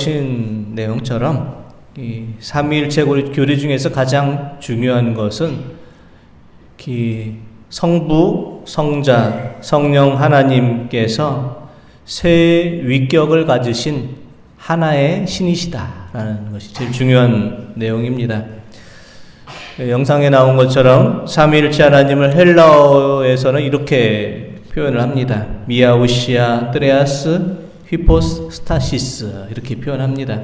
신 내용처럼 이 삼위일체 교리 중에서 가장 중요한 것은 성부, 성자, 성령 하나님께서 세 위격을 가지신 하나의 신이시다라는 것이 제일 중요한 내용입니다. 영상에 나온 것처럼 삼위일체 하나님을 헬라어에서는 이렇게 표현을 합니다. 미아우시아 트레아스 휘포스 스타시스 이렇게 표현합니다.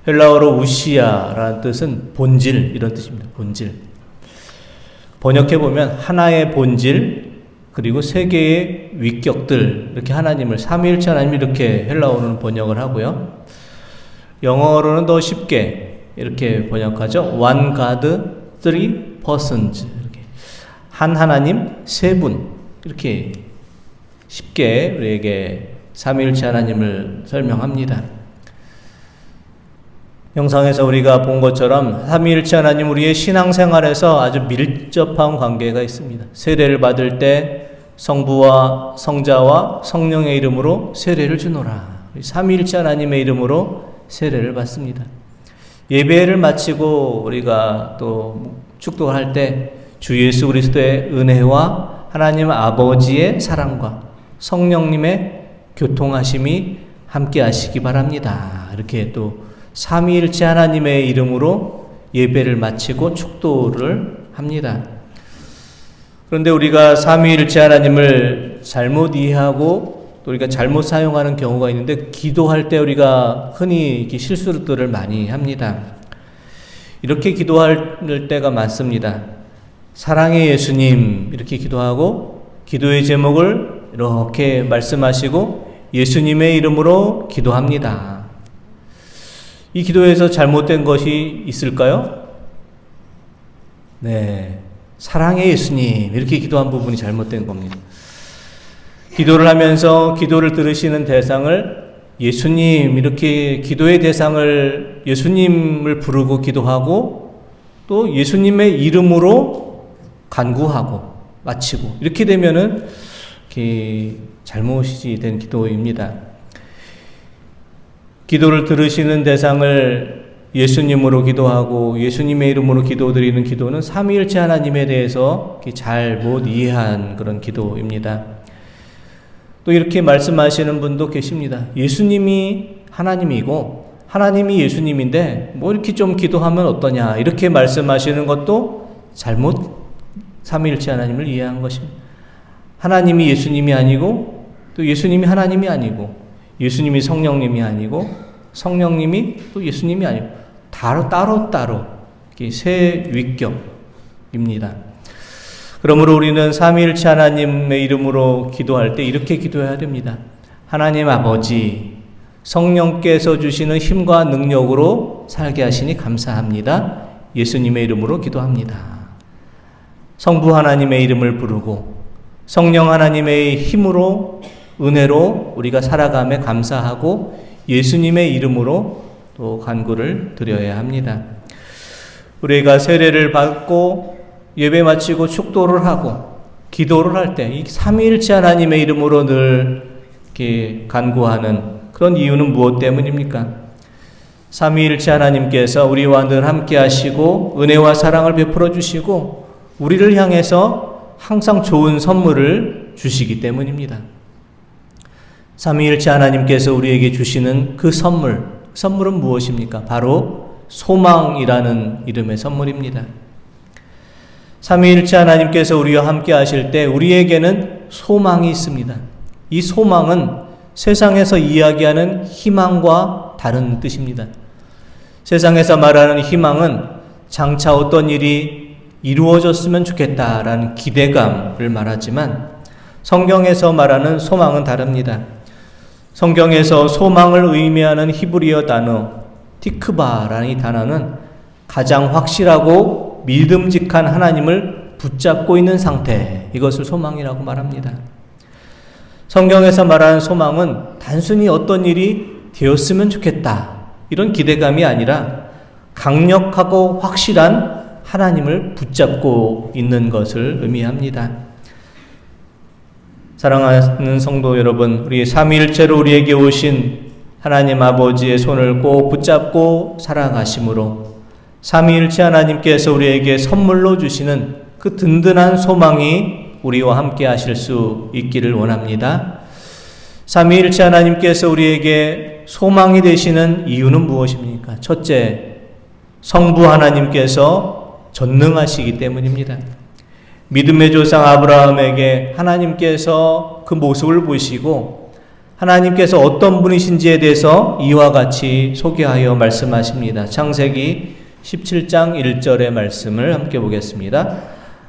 헬라어로 우시아라는 뜻은 본질 이런 뜻입니다. 본질. 번역해보면 하나의 본질 그리고 세 개의 위격들 이렇게 하나님을 삼위일체 하나님 이렇게 헬라어로는 번역을 하고요. 영어로는 더 쉽게 이렇게 번역하죠. One God, Three Persons 이렇게 한 하나님 세 분 이렇게 쉽게 우리에게 삼위일체 하나님을 설명합니다. 영상에서 우리가 본 것처럼 삼위일체 하나님 우리의 신앙생활에서 아주 밀접한 관계가 있습니다. 세례를 받을 때 성부와 성자와 성령의 이름으로 세례를 주노라. 삼위일체 하나님의 이름으로 세례를 받습니다. 예배를 마치고 우리가 또 축도할 때 주 예수 그리스도의 은혜와 하나님 아버지의 사랑과 성령님의 교통하심이 함께 하시기 바랍니다. 이렇게 또 삼위일체 하나님의 이름으로 예배를 마치고 축도를 합니다. 그런데 우리가 삼위일체 하나님을 잘못 이해하고 또 우리가 잘못 사용하는 경우가 있는데 기도할 때 우리가 흔히 이렇게 실수들을 많이 합니다. 이렇게 기도할 때가 많습니다. 사랑의 예수님 이렇게 기도하고 기도의 제목을 이렇게 말씀하시고 예수님의 이름으로 기도합니다. 이 기도에서 잘못된 것이 있을까요? 네. 사랑의 예수님 이렇게 기도한 부분이 잘못된 겁니다. 기도를 하면서 기도를 들으시는 대상을 예수님 이렇게 기도의 대상을 예수님을 부르고 기도하고 또 예수님의 이름으로 간구하고 마치고 이렇게 되면은 잘못이 된 기도입니다. 기도를 들으시는 대상을 예수님으로 기도하고 예수님의 이름으로 기도드리는 기도는 삼위일체 하나님에 대해서 잘 못 이해한 그런 기도입니다. 또 이렇게 말씀하시는 분도 계십니다. 예수님이 하나님이고 하나님이 예수님인데 뭐 이렇게 좀 기도하면 어떠냐 이렇게 말씀하시는 것도 잘못 삼위일체 하나님을 이해한 것입니다. 하나님이 예수님이 아니고 또 예수님이 하나님이 아니고 예수님이 성령님이 아니고 성령님이 또 예수님이 아니고 따로 세 위격입니다. 그러므로 우리는 삼위일체 하나님의 이름으로 기도할 때 이렇게 기도해야 됩니다. 하나님 아버지 성령께서 주시는 힘과 능력으로 살게 하시니 감사합니다. 예수님의 이름으로 기도합니다. 성부 하나님의 이름을 부르고 성령 하나님의 힘으로 은혜로 우리가 살아감에 감사하고 예수님의 이름으로 또 간구를 드려야 합니다. 우리가 세례를 받고 예배 마치고 축도를 하고 기도를 할 때 이 삼위일체 하나님의 이름으로 늘 이렇게 간구하는 그런 이유는 무엇 때문입니까? 삼위일체 하나님께서 우리와 늘 함께 하시고 은혜와 사랑을 베풀어 주시고 우리를 향해서 항상 좋은 선물을 주시기 때문입니다. 삼위일체 하나님께서 우리에게 주시는 그 선물은 무엇입니까? 바로 소망이라는 이름의 선물입니다. 삼위일체 하나님께서 우리와 함께 하실 때 우리에게는 소망이 있습니다. 이 소망은 세상에서 이야기하는 희망과 다른 뜻입니다. 세상에서 말하는 희망은 장차 어떤 일이 이루어졌으면 좋겠다라는 기대감을 말하지만 성경에서 말하는 소망은 다릅니다. 성경에서 소망을 의미하는 히브리어 단어 티크바라는 이 단어는 가장 확실하고 믿음직한 하나님을 붙잡고 있는 상태, 이것을 소망이라고 말합니다. 성경에서 말하는 소망은 단순히 어떤 일이 되었으면 좋겠다 이런 기대감이 아니라 강력하고 확실한 하나님을 붙잡고 있는 것을 의미합니다. 사랑하는 성도 여러분, 우리 삼위일체로 우리에게 오신 하나님 아버지의 손을 꼭 붙잡고 살아가심으로 삼위일체 하나님께서 우리에게 선물로 주시는 그 든든한 소망이 우리와 함께 하실 수 있기를 원합니다. 삼위일체 하나님께서 우리에게 소망이 되시는 이유는 무엇입니까? 첫째, 성부 하나님께서 전능하시기 때문입니다. 믿음의 조상 아브라함에게 하나님께서 그 모습을 보시고 하나님께서 어떤 분이신지에 대해서 이와 같이 소개하여 말씀하십니다. 창세기 17장 1절의 말씀을 함께 보겠습니다.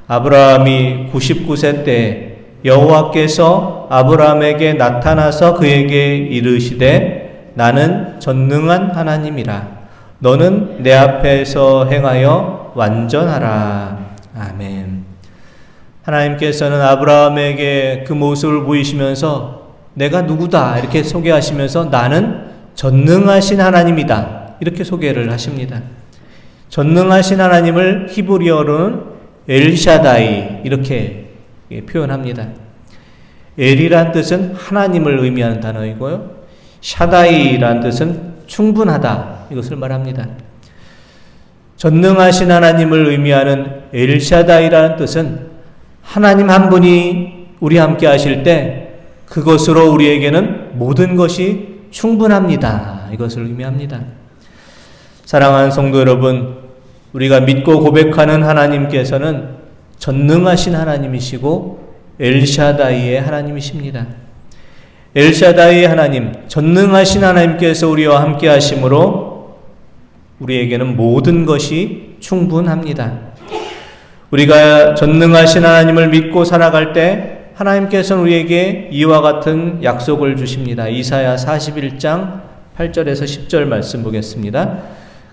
아브라함이 99세 때 여호와께서 아브라함에게 나타나서 그에게 이르시되 나는 전능한 하나님이라 너는 내 앞에서 행하여 완전하라. 아멘. 하나님께서는 아브라함에게 그 모습을 보이시면서 내가 누구다 이렇게 소개하시면서 나는 전능하신 하나님이다 이렇게 소개를 하십니다. 전능하신 하나님을 히브리어로는 엘샤다이 이렇게 표현합니다. 엘이란 뜻은 하나님을 의미하는 단어이고요. 샤다이란 뜻은 충분하다 이것을 말합니다. 전능하신 하나님을 의미하는 엘샤다이라는 뜻은 하나님 한 분이 우리 함께 하실 때 그것으로 우리에게는 모든 것이 충분합니다. 이것을 의미합니다. 사랑하는 성도 여러분, 우리가 믿고 고백하는 하나님께서는 전능하신 하나님이시고 엘샤다이의 하나님이십니다. 엘샤다이의 하나님, 전능하신 하나님께서 우리와 함께 하심으로 우리에게는 모든 것이 충분합니다. 우리가 전능하신 하나님을 믿고 살아갈 때 하나님께서는 우리에게 이와 같은 약속을 주십니다. 이사야 41장 8절에서 10절 말씀 보겠습니다.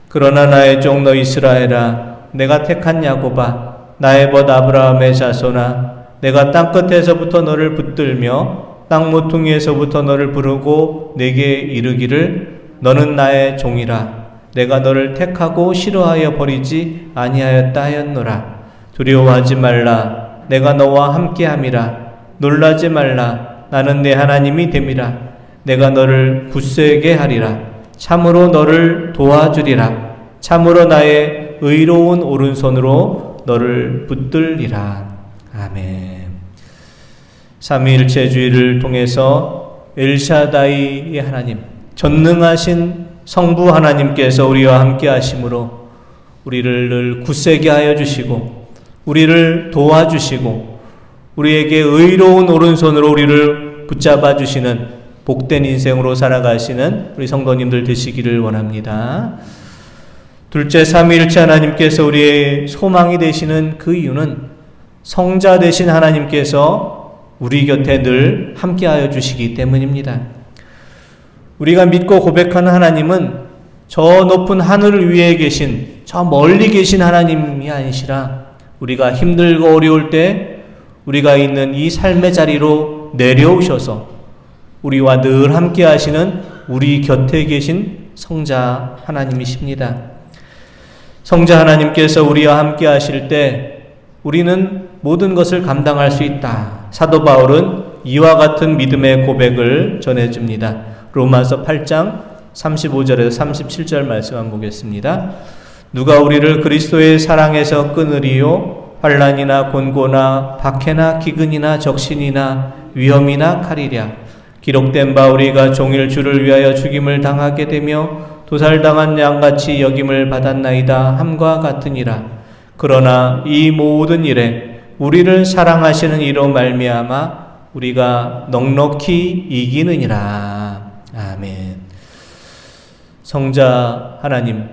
그러나 나의 종 너 이스라엘아 내가 택한 야곱아 나의 벗 아브라함의 자손아 내가 땅끝에서부터 너를 붙들며 땅 모퉁이에서부터 너를 부르고 내게 이르기를 너는 나의 종이라 내가 너를 택하고 싫어하여 버리지 아니하였다 하였노라. 두려워하지 말라 내가 너와 함께함이라. 놀라지 말라 나는 내 하나님이 됨이라. 내가 너를 굳세게 하리라. 참으로 너를 도와주리라. 참으로 나의 의로운 오른손으로 너를 붙들리라. 아멘. 삼위일체주의를 통해서 엘샤다이의 하나님, 전능하신 성부 하나님께서 우리와 함께 하심으로 우리를 늘 굳세게 하여 주시고 우리를 도와주시고 우리에게 의로운 오른손으로 우리를 붙잡아 주시는 복된 인생으로 살아가시는 우리 성도님들 되시기를 원합니다. 둘째, 삼위일체 하나님께서 우리의 소망이 되시는 그 이유는 성자 되신 하나님께서 우리 곁에 늘 함께하여 주시기 때문입니다. 우리가 믿고 고백하는 하나님은 저 높은 하늘 위에 계신 저 멀리 계신 하나님이 아니시라 우리가 힘들고 어려울 때 우리가 있는 이 삶의 자리로 내려오셔서 우리와 늘 함께 하시는 우리 곁에 계신 성자 하나님이십니다. 성자 하나님께서 우리와 함께 하실 때 우리는 모든 것을 감당할 수 있다. 사도 바울은 이와 같은 믿음의 고백을 전해줍니다. 로마서 8장 35절에서 37절 말씀 한번 보겠습니다. 누가 우리를 그리스도의 사랑에서 끊으리요? 환난이나 곤고나 박해나 기근이나 적신이나 위험이나 칼이랴. 기록된 바 우리가 종일 주를 위하여 죽임을 당하게 되며 도살당한 양같이 여김을 받았나이다 함과 같으니라. 그러나 이 모든 일에 우리를 사랑하시는 이로 말미암아 우리가 넉넉히 이기느니라. 아멘. 성자 하나님,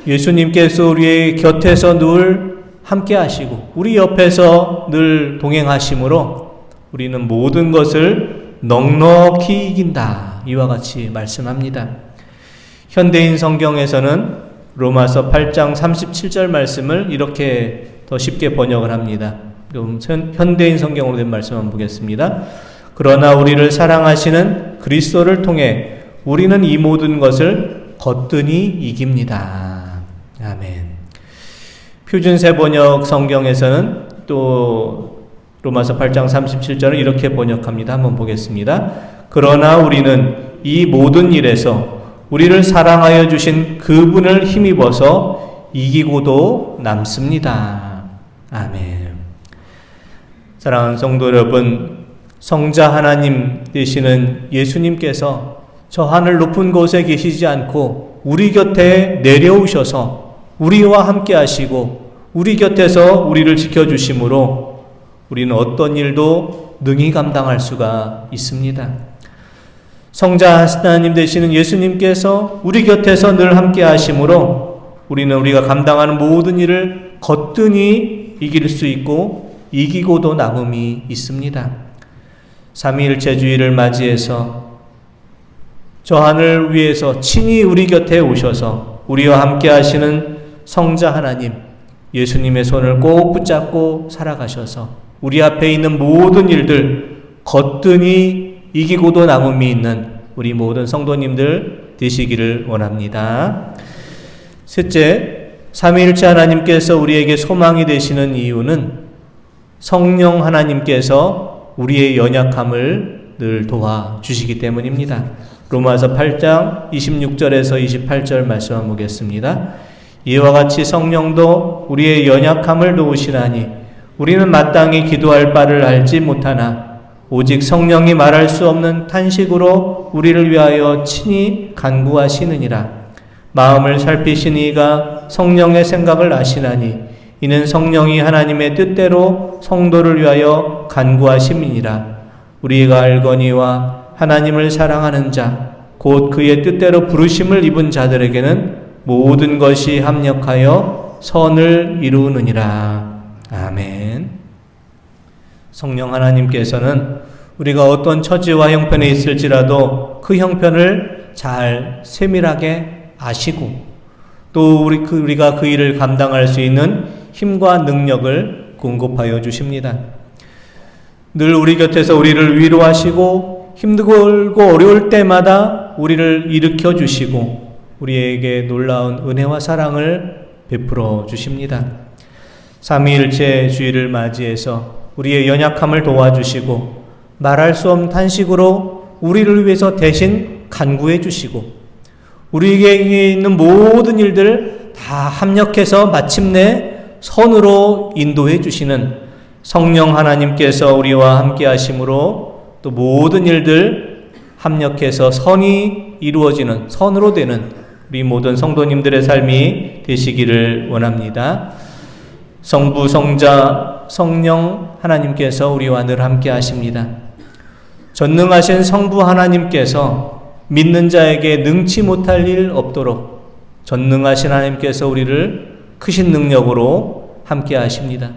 예수님께서 우리의 곁에서 늘 함께 하시고 우리 옆에서 늘 동행하심으로 우리는 모든 것을 넉넉히 이긴다. 이와 같이 말씀합니다. 현대인 성경에서는 로마서 8장 37절 말씀을 이렇게 더 쉽게 번역을 합니다. 그럼 현대인 성경으로 된 말씀 한번 보겠습니다. 그러나 우리를 사랑하시는 그리스도를 통해 우리는 이 모든 것을 거뜬히 이깁니다. 아멘. 표준세 번역 성경에서는 또 로마서 8장 37절을 이렇게 번역합니다. 한번 보겠습니다. 그러나 우리는 이 모든 일에서 우리를 사랑하여 주신 그분을 힘입어서 이기고도 남습니다. 아멘. 사랑하는 성도 여러분, 성자 하나님 되시는 예수님께서 저 하늘 높은 곳에 계시지 않고 우리 곁에 내려오셔서 우리와 함께 하시고 우리 곁에서 우리를 지켜주심으로 우리는 어떤 일도 능히 감당할 수가 있습니다. 성자 하나님 되시는 예수님께서 우리 곁에서 늘 함께 하심으로 우리는 우리가 감당하는 모든 일을 거뜬히 이길 수 있고 이기고도 남음이 있습니다. 삼위일체 주일을 맞이해서 저 하늘 위에서 친히 우리 곁에 오셔서 우리와 함께 하시는 성자 하나님, 예수님의 손을 꼭 붙잡고 살아가셔서 우리 앞에 있는 모든 일들 거뜬히 이기고도 남음이 있는 우리 모든 성도님들 되시기를 원합니다. 셋째, 삼위일체 하나님께서 우리에게 소망이 되시는 이유는 성령 하나님께서 우리의 연약함을 늘 도와주시기 때문입니다. 로마서 8장 26절에서 28절 말씀 한번 보겠습니다. 이와 같이 성령도 우리의 연약함을 도우시나니 우리는 마땅히 기도할 바를 알지 못하나 오직 성령이 말할 수 없는 탄식으로 우리를 위하여 친히 간구하시느니라. 마음을 살피신 이가 성령의 생각을 아시나니 이는 성령이 하나님의 뜻대로 성도를 위하여 간구하심이니라. 우리가 알거니와 하나님을 사랑하는 자 곧 그의 뜻대로 부르심을 입은 자들에게는 모든 것이 합력하여 선을 이루느니라. 아멘. 성령 하나님께서는 우리가 어떤 처지와 형편에 있을지라도 그 형편을 잘 세밀하게 아시고 또 우리가 그 일을 감당할 수 있는 힘과 능력을 공급하여 주십니다. 늘 우리 곁에서 우리를 위로하시고 힘들고 어려울 때마다 우리를 일으켜 주시고 우리에게 놀라운 은혜와 사랑을 베풀어 주십니다. 삼위일체 주일을 맞이해서 우리의 연약함을 도와주시고 말할 수 없는 탄식으로 우리를 위해서 대신 간구해 주시고 우리에게 있는 모든 일들 다 합력해서 마침내 선으로 인도해 주시는 성령 하나님께서 우리와 함께 하심으로 또 모든 일들 합력해서 선이 이루어지는 선으로 되는 우리 모든 성도님들의 삶이 되시기를 원합니다. 성부, 성자, 성령 하나님께서 우리와 늘 함께 하십니다. 전능하신 성부 하나님께서 믿는 자에게 능치 못할 일 없도록 전능하신 하나님께서 우리를 크신 능력으로 함께 하십니다.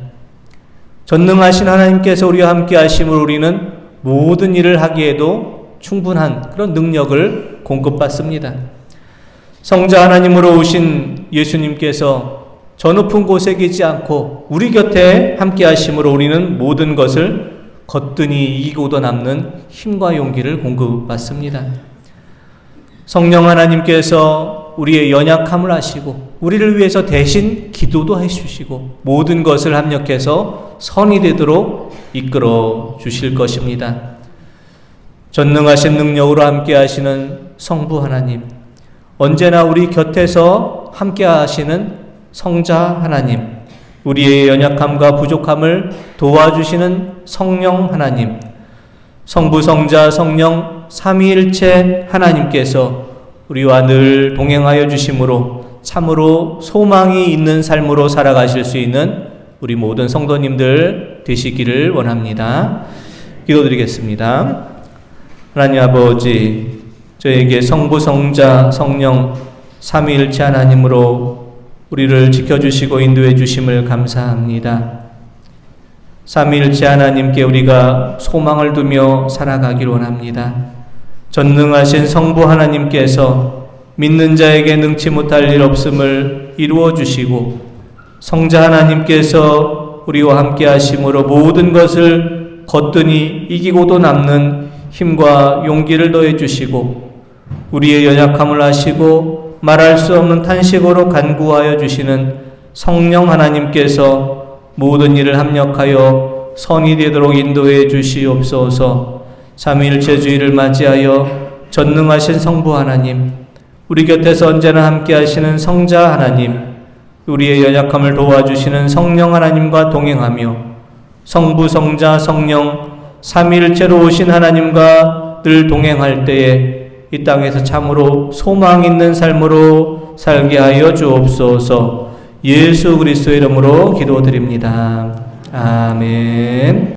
전능하신 하나님께서 우리와 함께 하심으로 우리는 모든 일을 하기에도 충분한 그런 능력을 공급받습니다. 성자 하나님으로 오신 예수님께서 저 높은 곳에 계시지 않고 우리 곁에 함께 하심으로 우리는 모든 것을 거뜬히 이기고도 남는 힘과 용기를 공급받습니다. 성령 하나님께서 우리의 연약함을 아시고 우리를 위해서 대신 기도도 해주시고 모든 것을 합력해서 선이 되도록 이끌어 주실 것입니다. 전능하신 능력으로 함께 하시는 성부 하나님, 언제나 우리 곁에서 함께 하시는 성자 하나님, 우리의 연약함과 부족함을 도와주시는 성령 하나님, 성부, 성자, 성령 삼위일체 하나님께서 우리와 늘 동행하여 주심으로 참으로 소망이 있는 삶으로 살아가실 수 있는 우리 모든 성도님들 되시기를 원합니다. 기도드리겠습니다. 하나님 아버지, 저에게 성부, 성자, 성령 삼위일체 하나님으로 우리를 지켜주시고 인도해 주심을 감사합니다. 삼위일체 하나님께 우리가 소망을 두며 살아가길 원합니다. 전능하신 성부 하나님께서 믿는 자에게 능치 못할 일 없음을 이루어 주시고 성자 하나님께서 우리와 함께 하심으로 모든 것을 거뜬히 이기고도 남는 힘과 용기를 더해 주시고 우리의 연약함을 아시고 말할 수 없는 탄식으로 간구하여 주시는 성령 하나님께서 모든 일을 합력하여 선이 되도록 인도해 주시옵소서. 삼위일체 주일을 맞이하여 전능하신 성부 하나님, 우리 곁에서 언제나 함께 하시는 성자 하나님, 우리의 연약함을 도와주시는 성령 하나님과 동행하며 성부, 성자, 성령 삼위일체로 오신 하나님과 늘 동행할 때에 이 땅에서 참으로 소망 있는 삶으로 살게 하여 주옵소서. 예수 그리스도의 이름으로 기도드립니다. 아멘.